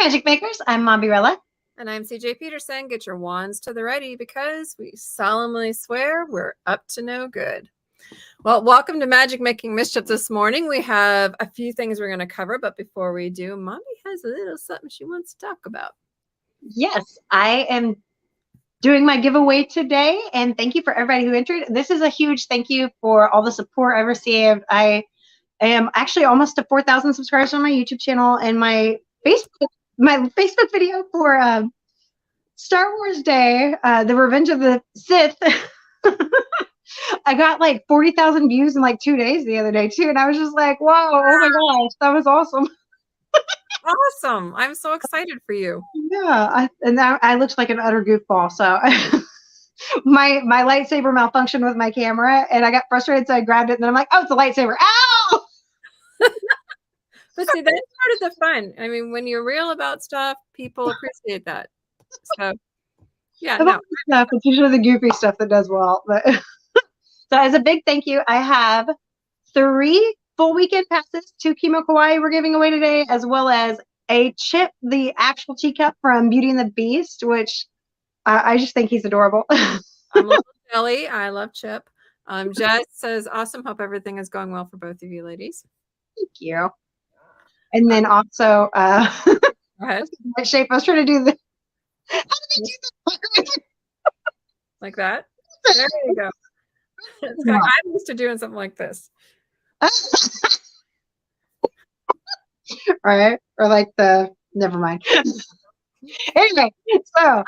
Magic Makers. I'm Mombierella. And I'm CJ Peterson. Get your wands to the ready because we solemnly swear we're up to no good. Well, welcome to Magic Making Mischief this morning. We have a few things we're going to cover, but before we do, Mommy has a little something she wants to talk about. Yes, I am doing my giveaway today, and thank you for everybody who entered. This is a huge thank you for all the support I've received. I am actually almost to 4,000 subscribers on my YouTube channel, and my Facebook video for Star Wars Day, The Revenge of the Sith. I got like 40,000 views in like 2 days the other day too, and I was just like, "Wow! Oh my gosh, that was awesome!" Awesome! I'm so excited for you. Yeah, I looked like an utter goofball. So my lightsaber malfunctioned with my camera, and I got frustrated, so I grabbed it, and then I'm like, "Oh, it's a lightsaber! Ow!" But see, that's part of the fun. I mean, when you're real about stuff, people appreciate that. So, yeah, no. Stuff, it's usually the goofy stuff that does well. But so, as a big thank you, I have 3 full weekend passes to Kimo Kawaii we're giving away today, as well as a Chip, the actual teacup from Beauty and the Beast, which I just think he's adorable. I'm a little jelly. I love Chip. Jess says, awesome. Hope everything is going well for both of you ladies. Thank you. And then also, go ahead. Shape, I was trying to do the. How do they do that? Like that? There you go. I'm used to doing something like this. Right? Or like never mind. Anyway, so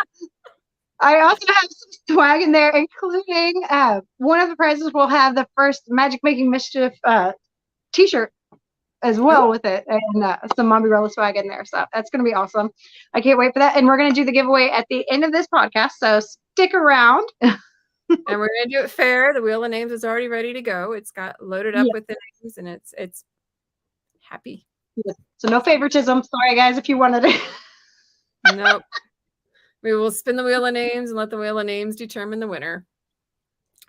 I also have some swag in there, including one of the prizes will have the first Magic Making Mischief t-shirt as well with it, and some Mombierella swag in there. So that's going to be awesome. I can't wait for that. And we're going to do the giveaway at the end of this podcast, so stick around. And we're going to do it fair. The wheel of names is already ready to go. It's got loaded up with the names, and it's happy. Yeah. So no favoritism. Sorry, guys, if you wanted it. Nope. We will spin the wheel of names and let the wheel of names determine the winner.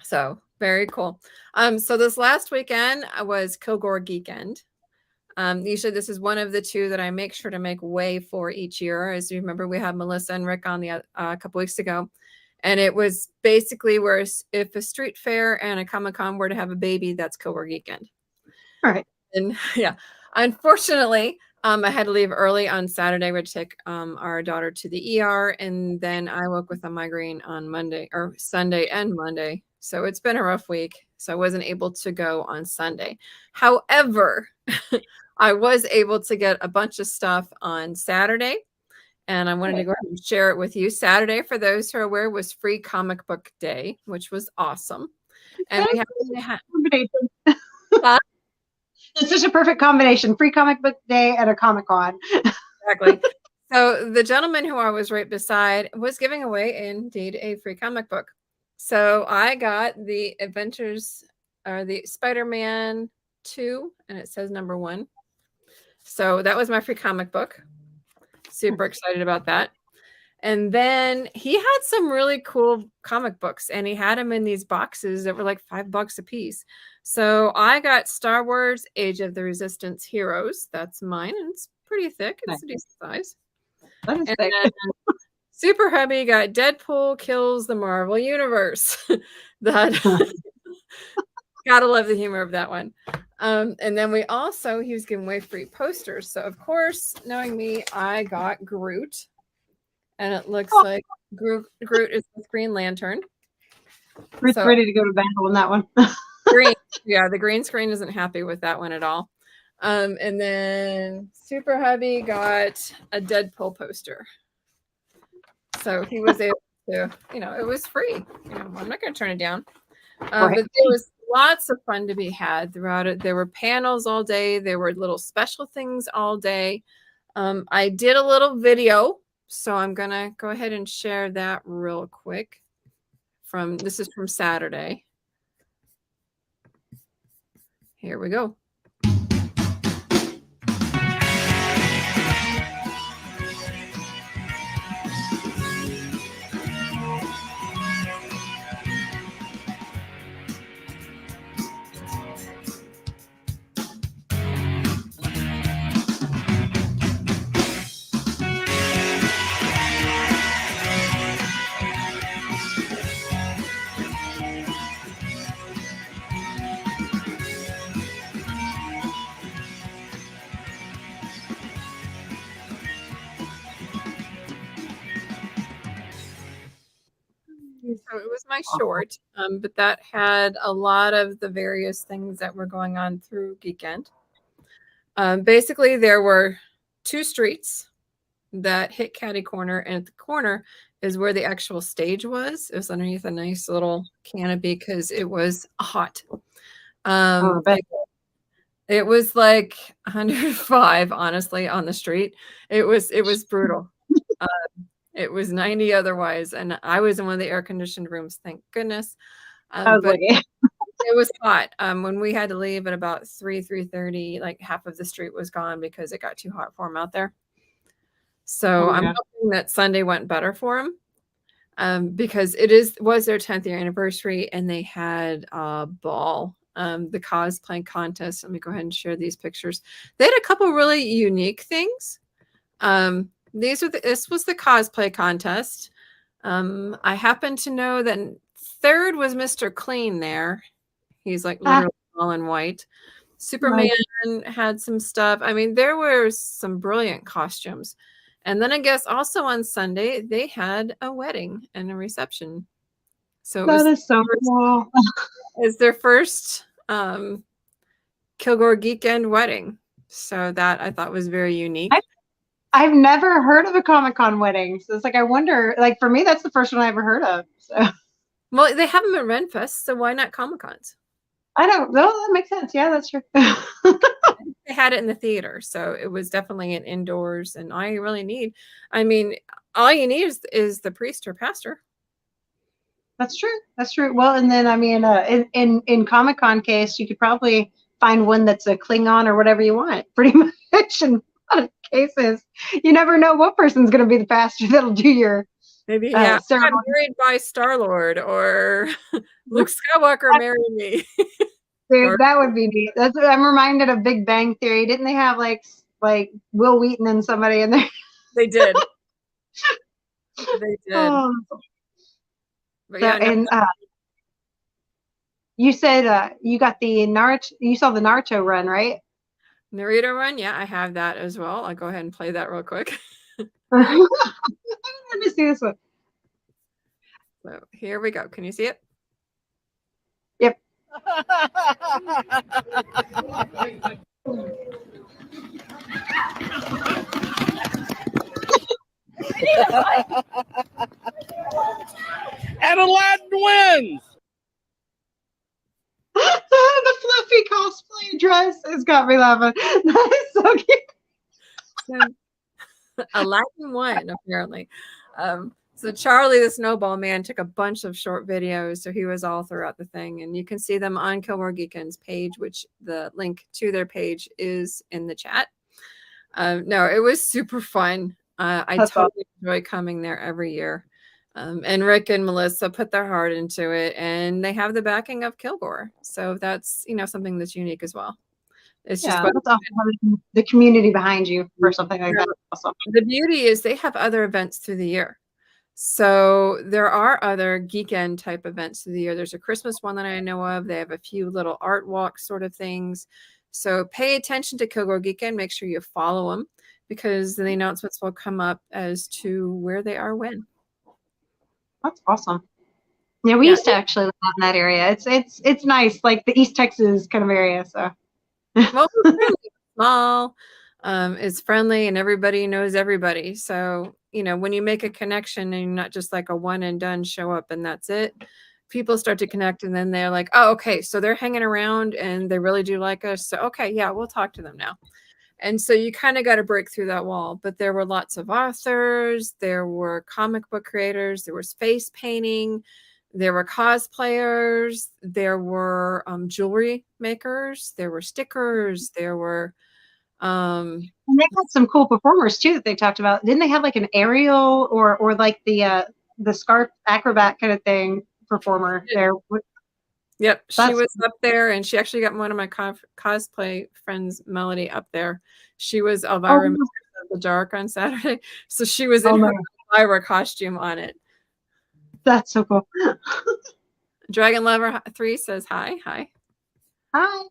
So very cool. So this last weekend was Kilgore Geekend. Usually this is one of the 2 that I make sure to make way for each year. As you remember, we had Melissa and Rick on the a couple weeks ago, and it was basically where if a street fair and a Comic-Con were to have a baby, that's Kilgore Geekend. All right. And yeah, unfortunately, I had to leave early on Saturday. We'd take our daughter to the ER, and then I woke with a migraine on Monday or Sunday and Monday. So it's been a rough week. So I wasn't able to go on Sunday. However, I was able to get a bunch of stuff on Saturday, and I wanted to go ahead and share it with you. Saturday, for those who are aware, was Free Comic Book Day, which was awesome. And we had it's such a perfect combination: Free Comic Book Day and a Comic-Con. Exactly. So the gentleman who I was right beside was giving away indeed a free comic book. So I got the Adventures or the Spider-Man 2, and it says number 1. So that was my free comic book. Super excited about that. And then he had some really cool comic books, and he had them in these boxes that were like $5 a piece. So I got Star Wars Age of the Resistance Heroes. That's mine, and it's pretty thick. It's a decent size. That is and thick. then Super Hubby got Deadpool Kills the Marvel Universe. That gotta love the humor of that one. And then he was giving away free posters. So of course, knowing me, I got Groot. And it looks like Groot is with Green Lantern. Groot's ready to go to battle on that one. Green. Yeah, the green screen isn't happy with that one at all. And then Super Hubby got a Deadpool poster. So he was able to, it was free. I'm not going to turn it down. But there was lots of fun to be had throughout it. There were panels all day. There were little special things all day. I did a little video. So I'm going to go ahead and share that real quick. This is from Saturday. Here we go. So it was my short, but that had a lot of the various things that were going on through Geekend. Basically, there were 2 streets that hit Caddy Corner, and at the corner is where the actual stage was. It was underneath a nice little canopy because it was hot. It was like 105, honestly, on the street. It was brutal. It was 90 otherwise, and I was in one of the air-conditioned rooms, thank goodness. But it was hot. When we had to leave at about 3:30, like half of the street was gone because it got too hot for them out there. So I'm hoping that Sunday went better for them, because it was their 10th year anniversary, and they had a ball. The cosplay contest. Let me go ahead and share these pictures. They had a couple really unique things. This was the cosplay contest. I happen to know that 3rd was Mr. Clean there. He's like literally all in white. Superman had some stuff. I mean, there were some brilliant costumes. And then I guess also on Sunday, they had a wedding and a reception. So that is so cool. It's their first Kilgore Geekend wedding. So that I thought was very unique. I've never heard of a Comic-Con wedding. So it's like, I wonder, like for me, that's the first one I ever heard of. So. Well, they have them at Renfest, so why not Comic-Cons? I don't know. That makes sense. Yeah, that's true. They had it in the theater, so it was definitely an indoors, and all you really need, I mean, all you need is the priest or pastor. That's true. That's true. Well, and then I mean, in Comic-Con case, you could probably find one that's a Klingon or whatever you want, pretty much. In a lot of cases, you never know what person's going to be the pastor that'll do your maybe I'm married by Star-Lord, or Luke Skywalker married me. Dude, that would be neat. I'm reminded of Big Bang Theory. Didn't they have like Will Wheaton and somebody in there? They did. They did. But yeah, and you said you got the Naruto. You saw the Naruto run, right? Naruto run, yeah, I have that as well. I'll go ahead and play that real quick. Let me see this one. So here we go. Can you see it? Yep. And Aladdin wins. The fluffy cosplay dress has got me laughing. That is so cute. Aladdin won, apparently. So Charlie the Snowball Man took a bunch of short videos, so he was all throughout the thing, and you can see them on Kilgore Geekend's page, which the link to their page is in the chat. No, it was super fun. I totally enjoy coming there every year. And Rick and Melissa put their heart into it, and they have the backing of Kilgore. So that's, something that's unique as well. It's just that's awesome having the community behind you for something like that. Awesome. The beauty is they have other events through the year. So there are other Geekend type events through the year. There's a Christmas one that I know of. They have a few little art walk sort of things. So pay attention to Kilgore Geekend. Make sure you follow them, because the announcements will come up as to where they are when. That's awesome. Yeah, we used to actually live in that area. It's nice, like the East Texas kind of area. So well, it's small, it's friendly, and everybody knows everybody. So when you make a connection and you're not just like a one and done, show up and that's it, people start to connect, and then they're like, oh, okay, so they're hanging around and they really do like us. So okay, yeah, we'll talk to them now. And so you kind of got to break through that wall. But there were lots of authors, there were comic book creators, there was face painting, there were cosplayers, there were jewelry makers, there were stickers, there were and they had some cool performers too that they talked about. Didn't they have like an aerial or like the scarf acrobat kind of thing performer there? Yep, she was up there, and she actually got one of my cosplay friends, Melody, up there. She was Elvira of the Dark on Saturday, so she was in her Elvira costume on it. That's so cool. Dragon Lover 3 says hi. Hi.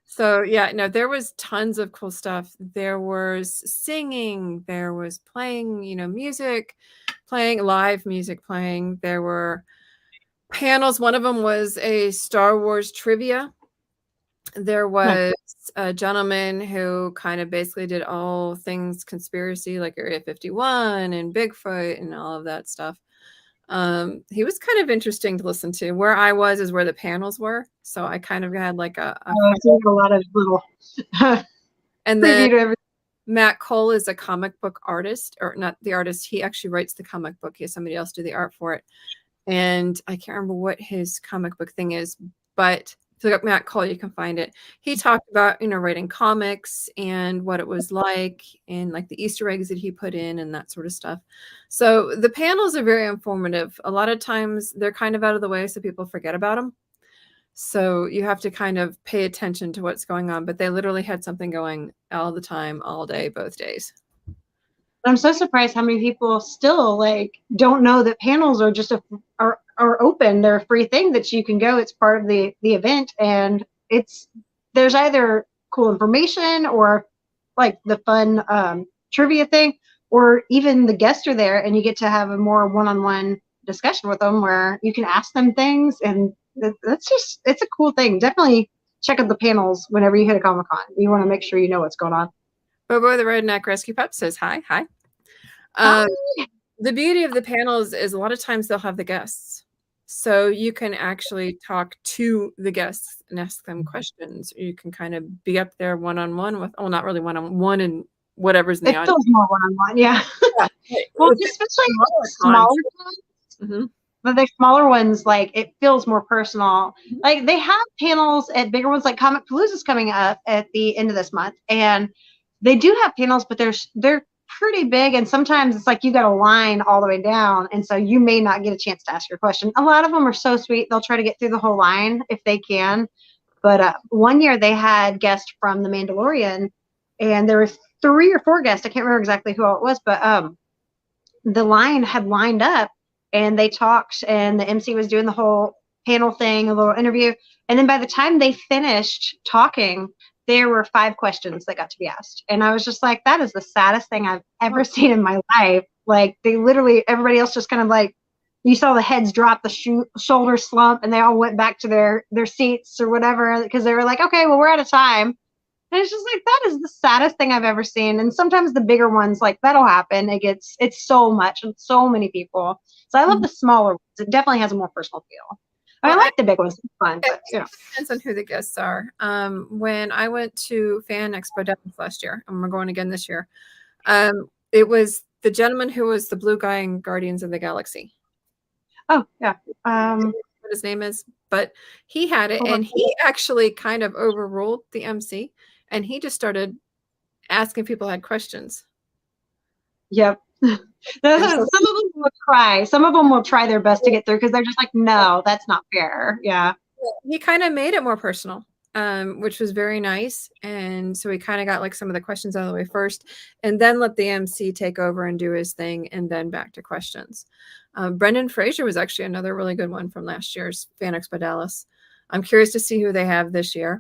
So yeah, no, there was tons of cool stuff. There was singing, there was playing, music, playing live music playing. There were panels. One of them was a Star Wars trivia. There was a gentleman who kind of basically did all things conspiracy, like Area 51 and Bigfoot and all of that stuff. He was kind of interesting to listen to. Where I was is where the panels were, so I kind of had like a lot of little and then Matt Cole is a comic book artist, or not the artist. He actually writes the comic book. He has somebody else do the art for it. And I can't remember what his comic book thing is, but if you look up Matt Cole, you can find it. He talked about, writing comics and what it was like and like the Easter eggs that he put in and that sort of stuff. So the panels are very informative. A lot of times they're kind of out of the way so people forget about them. So you have to kind of pay attention to what's going on, but they literally had something going all the time, all day, both days. I'm so surprised how many people still don't know that panels are just are open. They're a free thing that you can go. It's part of the event, and there's either cool information or like the fun trivia thing, or even the guests are there and you get to have a more one-on-one discussion with them where you can ask them things, and it's a cool thing. Definitely check out the panels whenever you hit a Comic-Con. You want to make sure you know what's going on. Bobo the Redneck Rescue Pup says hi. Hi. The beauty of the panels is a lot of times they'll have the guests. So you can actually talk to the guests and ask them questions. You can kind of be up there one-on-one with, not really one-on-one and whatever's in the audience. It feels more one-on-one, yeah. Well, especially smaller ones. Mm-hmm. But the smaller ones, it feels more personal. Like, they have panels at bigger ones, like Comic Palooza's coming up at the end of this month. And they do have panels, but they're pretty big, and sometimes it's like you got a line all the way down, and so you may not get a chance to ask your question. A lot of them are so sweet, they'll try to get through the whole line if they can. But one year they had guests from The Mandalorian, and there were 3 or 4 guests. I can't remember exactly who all it was, but the line had lined up, and they talked, and the MC was doing the whole panel thing, a little interview, and then by the time they finished talking, there were 5 questions that got to be asked. And I was just like, that is the saddest thing I've ever seen in my life. Like, they literally, everybody else just kind of you saw the heads drop, the shoulders slump, and they all went back to their seats or whatever, because they were like, okay, well, we're out of time. And it's just like, that is the saddest thing I've ever seen. And sometimes the bigger ones, that'll happen. It's so much and so many people. So I love the smaller ones. It definitely has a more personal feel. I like the big ones. It's fun, but depends on who the guests are. When I went to Fan Expo Dallas last year, and we're going again this year, it was the gentleman who was the blue guy in Guardians of the Galaxy. Oh, yeah. What his name is, but he had it, and he actually kind of overruled the MC, and he just started asking people who had questions. Yep. Some of them will try. Some of them will try their best to get through because they're just like, no, that's not fair. Yeah. He kind of made it more personal, which was very nice. And so he kind of got some of the questions out of the way first, and then let the MC take over and do his thing, and then back to questions. Brendan Fraser was actually another really good one from last year's Fan Expo Dallas. I'm curious to see who they have this year.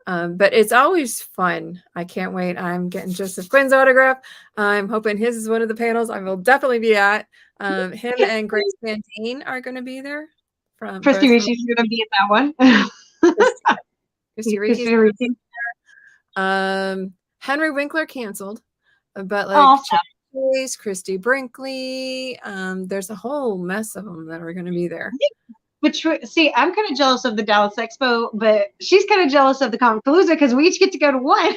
But it's always fun. I can't wait. I'm getting Joseph Quinn's autograph. I'm hoping his is one of the panels I will definitely be at. Him and Grace Van Deen are going to be there. Christy Ricci's going to be at that one. Christy Ricci. Henry Winkler canceled, but Chase, Christy Brinkley. There's a whole mess of them that are going to be there. But see, I'm kind of jealous of the Dallas Expo, but she's kind of jealous of the Comic Palooza because we each get to go to one.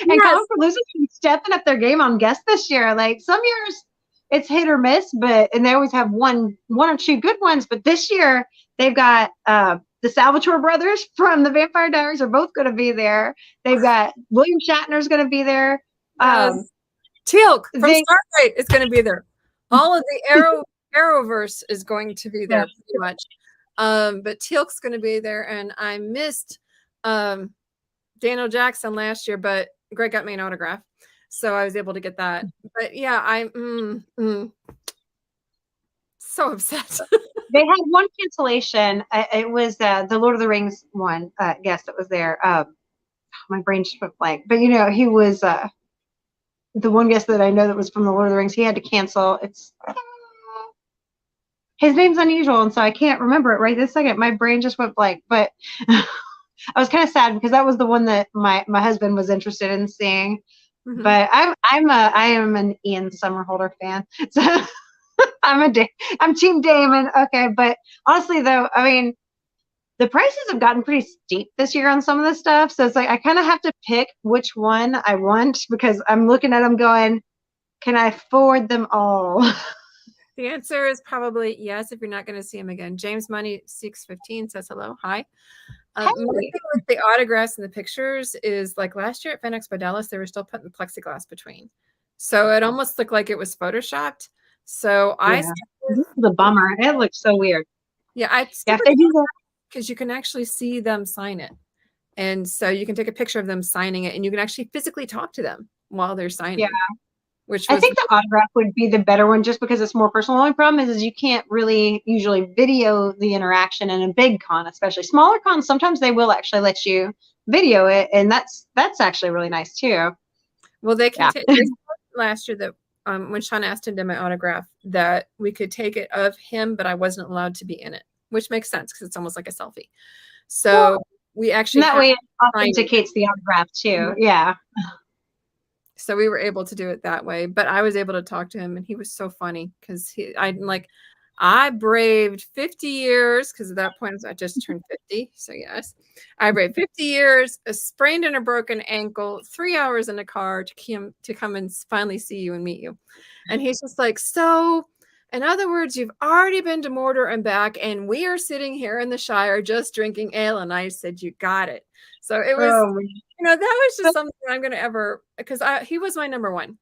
And yes. Comic Palooza's been stepping up their game on guests this year. Some years it's hit or miss, and they always have one or two good ones. But this year they've got the Salvatore brothers from the Vampire Diaries are both going to be there. They've got William Shatner's going to be there. Teal'c from Starlight is going to be there. All of the Arrowverse is going to be there pretty much. But Teal'c's going to be there, and I missed Daniel Jackson last year, but Greg got me an autograph, so I was able to get that. But yeah, I'm so upset. They had one cancellation. It was the Lord of the Rings one guest that was there. My brain just went blank. But he was the one guest that I know that was from the Lord of the Rings. He had to cancel. It's his name's unusual, and so I can't remember it right this second. My brain just went blank. But I was kind of sad because that was the one that my husband was interested in seeing. Mhm. But I am an Ian Somerhalder fan. So I'm Team Damon. Okay, but honestly though, I mean, the prices have gotten pretty steep this year on some of this stuff. So it's like I kind of have to pick which one I want because I'm looking at them going, can I afford them all? The answer is probably yes if you're not going to see him again. James Money 615 says hello. Hi. My thing with the autographs and the pictures is like last year at Fan Expo Dallas, they were still putting the plexiglass between. So it almost looked like it was photoshopped. So This is a bummer. It looks so weird. Yeah, I if they do that, because you can actually see them sign it. And so you can take a picture of them signing it and you can actually physically talk to them while they're signing. Yeah. Which I think the autograph would be the better one just because it's more personal. The only problem is you can't really usually video the interaction in a big con, especially smaller cons. Sometimes they will actually let you video it, and that's actually really nice too. Well, they can take last year that when Sean Astin did my autograph that we could take it of him, but I wasn't allowed to be in it, which makes sense because it's almost like a selfie. So we actually that way it authenticates the autograph too. Yeah. So we were able to do it that way, but I was able to talk to him and he was so funny because I braved 50 years because at that point I just turned 50. So yes, I braved 50 years, a sprained and a broken ankle, 3 hours in a car to come and finally see you and meet you. And he's just like, so in other words, you've already been to Mordor and back and we are sitting here in the Shire just drinking ale. And I said, you got it. So it was, that was just something I'm going to ever, because he was my number one.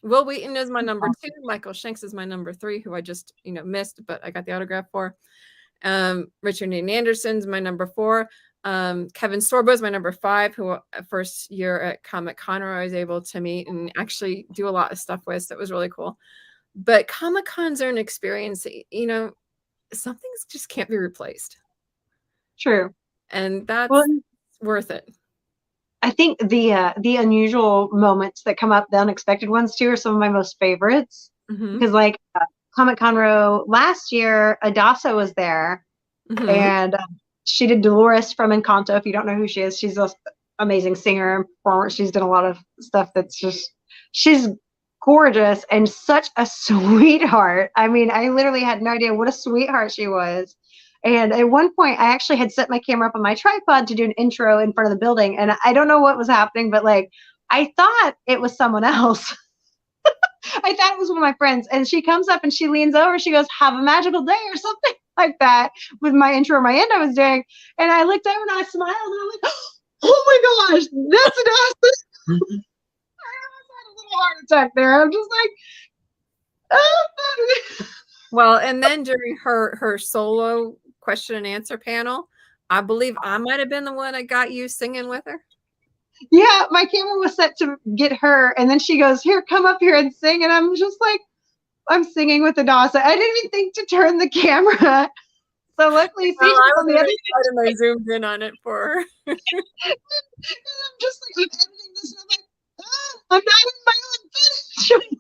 Will Wheaton is my number 2. Michael Shanks is my number 3, who I just, missed, but I got the autograph for. Richard Dean Anderson's my number 4. Kevin Sorbo is my number 5, who first year at Comic Con I was able to meet and actually do a lot of stuff with. So it was really cool. But Comic Cons are an experience, some things just can't be replaced. True. And that's worth it. I think the unusual moments that come up, the unexpected ones too, are some of my most favorites. Because like Comic Con Row last year, Adasa was there, and she did Dolores from Encanto. If you don't know who she is, she's an amazing singer and performer. She's done a lot of stuff that's she's gorgeous and such a sweetheart. I mean, I literally had no idea what a sweetheart she was. And at one point, I actually had set my camera up on my tripod to do an intro in front of the building. And I don't know what was happening, but like, I thought it was someone else. I thought it was one of my friends. And she comes up and she leans over. She goes, have a magical day or something like that with my intro or my end I was doing. And I looked over and I smiled and I'm like, oh my gosh, that's an awesome. I almost had a little heart attack there. I'm just like, oh. Well, and then during her solo question and answer panel, I believe I might have been the one that got you singing with her. Yeah, my camera was set to get her, and then she goes, here, come up here and sing. And I'm just like, I'm singing with Adasa. I didn't even think to turn the camera. So luckily, I was on the other side and I zoomed in on it for her. I'm just like, I'm editing this, and I'm like, I'm not in my own footage.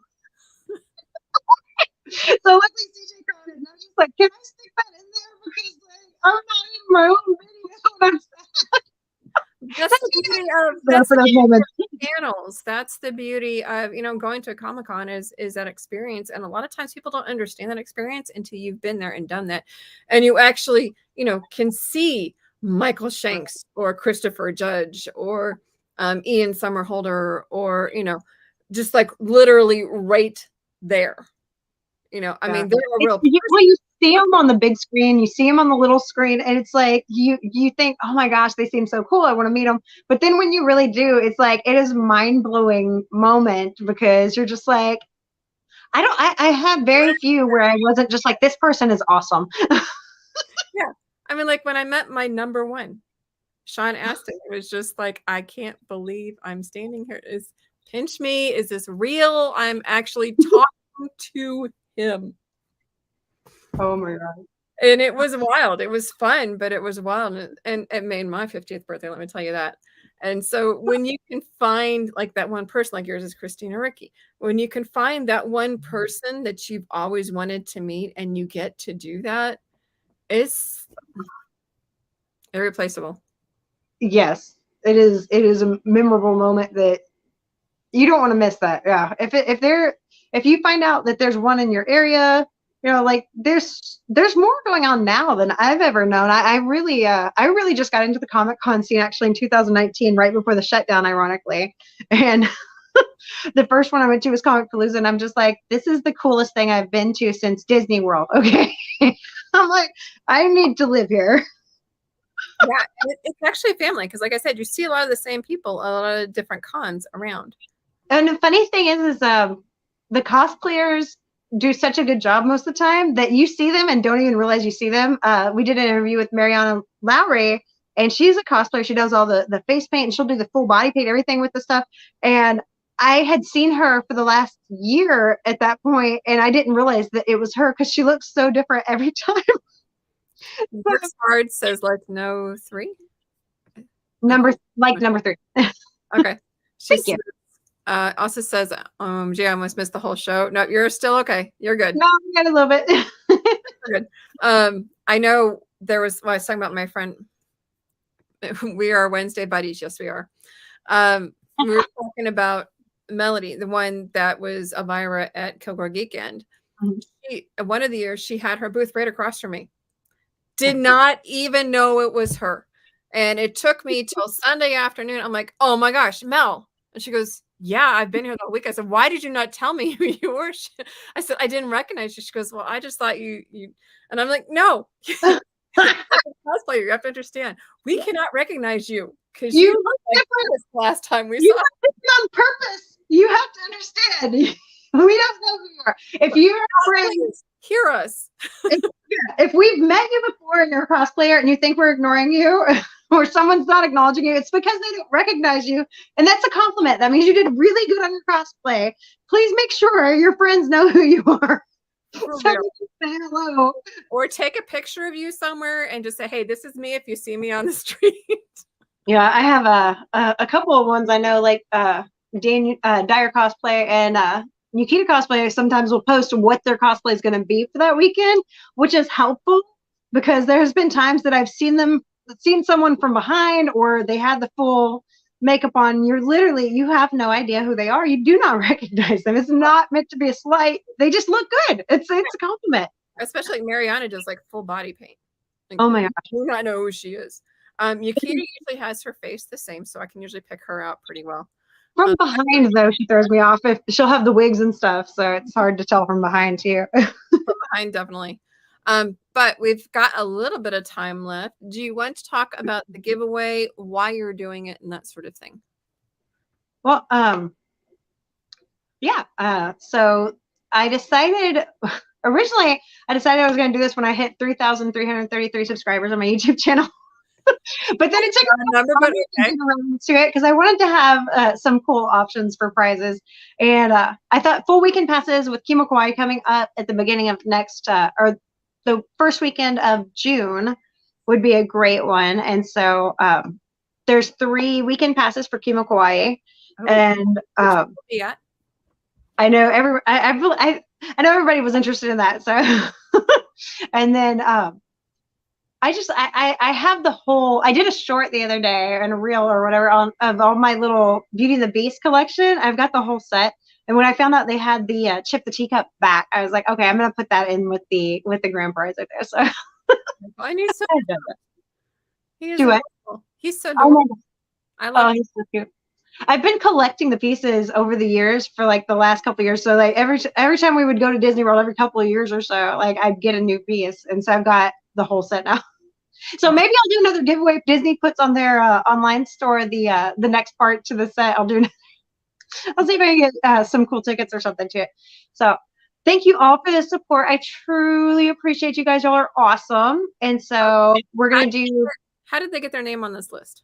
So luckily, CJ caught it, and I was just like, can I stick that in there? Because like, I'm not in my own video. That's the beauty of panels. That's the beauty of going to a Comic-Con is that experience. And a lot of times people don't understand that experience until you've been there and done that. And you actually, can see Michael Shanks or Christopher Judge or Ian Somerhalder or, just like literally right there. I mean, they're a real you see them on the big screen, you see them on the little screen, and it's like you think, oh my gosh, they seem so cool, I want to meet them. But then when you really do, it's like it is a mind-blowing moment because you're just like, I have very few where I wasn't just like, this person is awesome. Yeah. I mean, like when I met my number 1, Sean Astin, it was just like, I can't believe I'm standing here. Pinch me. Is this real? I'm actually talking to him. Oh my god. And it was wild. It was fun, but it was wild. And it made my 50th birthday, let me tell you that. And so when you can find like that one person, like yours is Christina Ricci, when you can find that one person that you've always wanted to meet and you get to do that, it's irreplaceable. Yes, it is. It is a memorable moment that you don't want to miss that. Yeah. If you find out that there's one in your area, like there's more going on now than I've ever known. I really just got into the Comic Con scene actually in 2019, right before the shutdown, ironically. And the first one I went to was Comic Palooza, and I'm just like, this is the coolest thing I've been to since Disney World. Okay. I'm like, I need to live here. Yeah, it's actually a family because, like I said, you see a lot of the same people, a lot of different cons around. And the funny thing is the cosplayers do such a good job most of the time that you see them and don't even realize you see them. We did an interview with Mariana Lowry, and she's a cosplayer. She does all the face paint, and she'll do the full body paint, everything with the stuff. And I had seen her for the last year at that point, and I didn't realize that it was her because she looks so different every time. This card says like no 3. Number 3. Okay. Thank you. Also says, Jay, I almost missed the whole show. No, you're still okay. You're good. No, I got a little bit. You're good. I know I was talking about my friend. We are Wednesday buddies. Yes, we are. We were talking about Melody, the one that was Elvira at Kilgore Geekend. One of the years, she had her booth right across from me. Did not even know it was her. And it took me till Sunday afternoon. I'm like, oh my gosh, Mel. And she goes, yeah, I've been here the whole week. I said, why did you not tell me who you were? I said, I didn't recognize you. She goes, well, I just thought you. And I'm like, no. Cosplayer, you have to understand. We cannot recognize you because you look like this last time we saw it on purpose. You have to understand. We don't know who you are. If you're hear us. If we've met you before and you're a cosplayer and you think we're ignoring you or someone's not acknowledging you, it's because they don't recognize you. And that's a compliment. That means you did really good on your cosplay. Please make sure your friends know who you are. So you can say hello. Or take a picture of you somewhere and just say, hey, this is me if you see me on the street. Yeah, I have a couple of ones I know, like Dyer Cosplay and Nikita Cosplay sometimes will post what their cosplay is going to be for that weekend, which is helpful because there's been times that I've seen someone from behind or they had the full makeup on. You have no idea who they are. You do not recognize them. It's not meant to be a slight. They just look good. It's a compliment. Especially Mariana does like full body paint. Like, oh my gosh. I do not know who she is. Nikita usually has her face the same, so I can usually pick her out pretty well. From behind, though, she throws me off. If she'll have the wigs and stuff, so it's hard to tell from behind too. From behind, definitely. But we've got a little bit of time left. Do you want to talk about the giveaway, why you're doing it, and that sort of thing? Well, yeah. So I decided originally I was going to do this when I hit 3,333 subscribers on my YouTube channel. But then it took a number, but to it because I wanted to have some cool options for prizes, and I thought full weekend passes with Kimo Kawaii coming up at the beginning of next or the first weekend of June would be a great one. And so there's 3 weekend passes for Kimo Kawaii, and yeah, I know I know everybody was interested in that. So and then I have the whole, I did a short the other day and a reel or whatever of all my little Beauty and the Beast collection. I've got the whole set. And when I found out they had the Chip the Teacup back, I was like, okay, I'm going to put that in with the grand prize right there. So I need so he's so adorable. I love him. He's so cute. I've been collecting the pieces over the years for like the last couple of years. So like every time we would go to Disney World, every couple of years or so, like I'd get a new piece. And so I've got the whole set now. So maybe I'll do another giveaway if Disney puts on their online store the next part to the set. I'll see if I can get some cool tickets or something to it. So thank you all for the support. I truly appreciate you guys. Y'all are awesome. And so we're gonna do. How did they get their name on this list?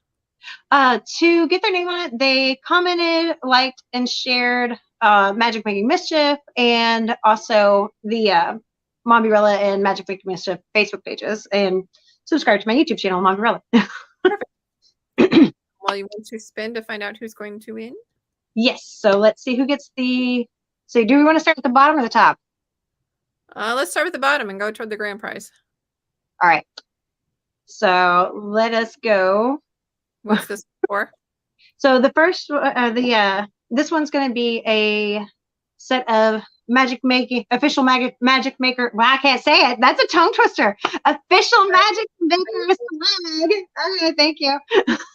To get their name on it, they commented, liked, and shared Magic Making Mischief and also the Mombierella and Magic Making Mischief Facebook pages and subscribe to my YouTube channel, Mombierella. Well, you want to spin to find out who's going to win? Yes. So let's see who gets the. So do we want to start at the bottom or the top? Let's start with the bottom and go toward the grand prize. All right. So let us go. What's this for? So the first, this one's going to be a set of official magic maker. Well, I can't say it. That's a tongue twister. Official magic maker swag. Okay, thank you.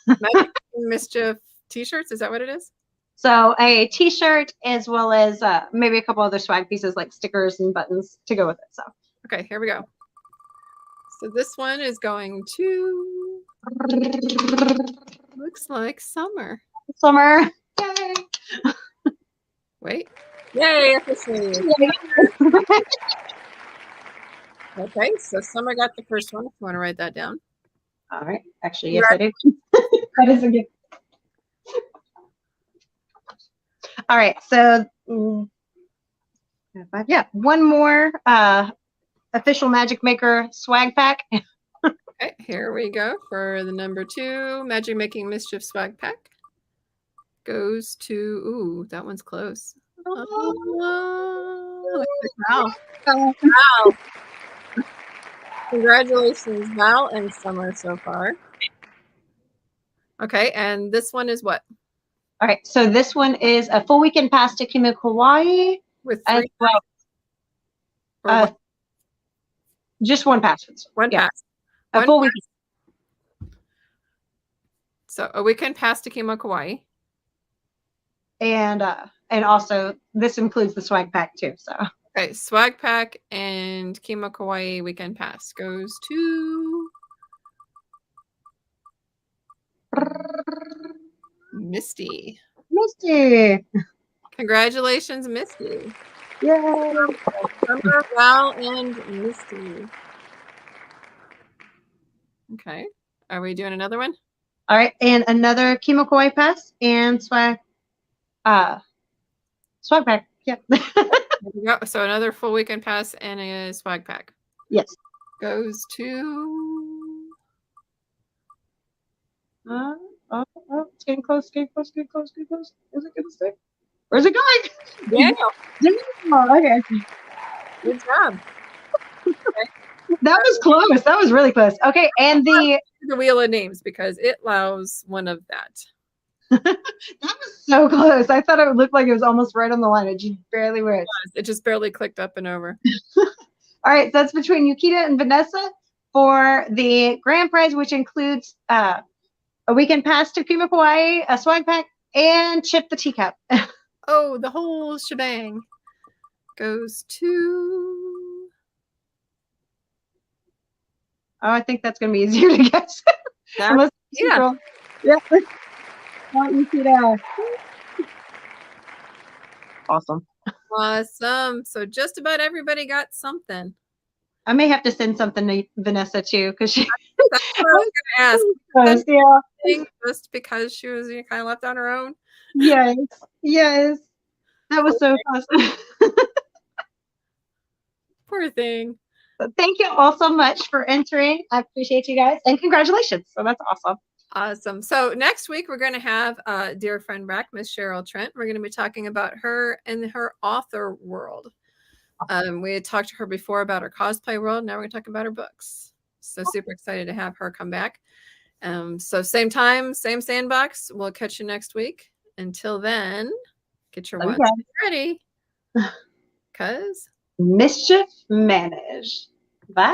Magic Making Mischief t-shirts. Is that what it is? So a t-shirt as well as maybe a couple other swag pieces like stickers and buttons to go with it. So okay, here we go. So this one is going to looks like Summer. Summer. Yay. Wait. Yay, officially. Okay, so Summer got the first one. If you want to write that down. All right. Actually, yes, I do. That is a good. All right. So, yeah, one more official Magic Maker swag pack. Okay, here we go for the number 2 Magic Making Mischief swag pack. Goes to, ooh, that one's close. Oh, Val. Val. Congratulations, Val and Summer so far. Okay, and this one is what? All right, so this one is a full weekend pass to Kima, Kauai. With 3 just one pass. One pass. A full weekend. So a weekend pass to Kima, Kauai. And also this includes the swag pack too. So okay, swag pack and Kima, Kauai weekend pass goes to Misty. Misty. Congratulations, Misty. Yay. Summer, Val, and Misty. Okay. Are we doing another one? All right, and another Kima Kauai pass and swag pack. Yeah. There we go. So another full weekend pass and a swag pack. Yes. Goes to it's getting close, getting close, getting close, getting close. Is it gonna stay? Where's it going? Daniel. Oh, okay. Good job. That was close. That was really close. Okay, and the wheel of names because it allows one of that. that was so close. I thought it would look like it was almost right on the line. It just barely was. It just barely clicked up and over. All right, so that's between Yukita and Vanessa for the grand prize, which includes a weekend pass to Kima Kauai, a swag pack, and Chip the teacup. Oh, the whole shebang goes to. Oh, I think that's going to be easier to guess. Yeah. Yeah. Yukita. Awesome. Awesome. So just about everybody got something. I may have to send something to Vanessa too, because she. That's what I was going to ask. Yeah. Just because she was kind of left on her own. Yes. Yes. That was so awesome. Poor thing. Thank you all so much for entering. I appreciate you guys, and congratulations. So that's awesome. Awesome. So next week we're going to have a dear friend back, Miss Cheryl Trent. We're going to be talking about her and her author world. We had talked to her before about her cosplay world. Now we're going to talk about her books. So super excited to have her come back. So same time, same sandbox. We'll catch you next week. Until then, get your ones ready. Because mischief managed. Bye.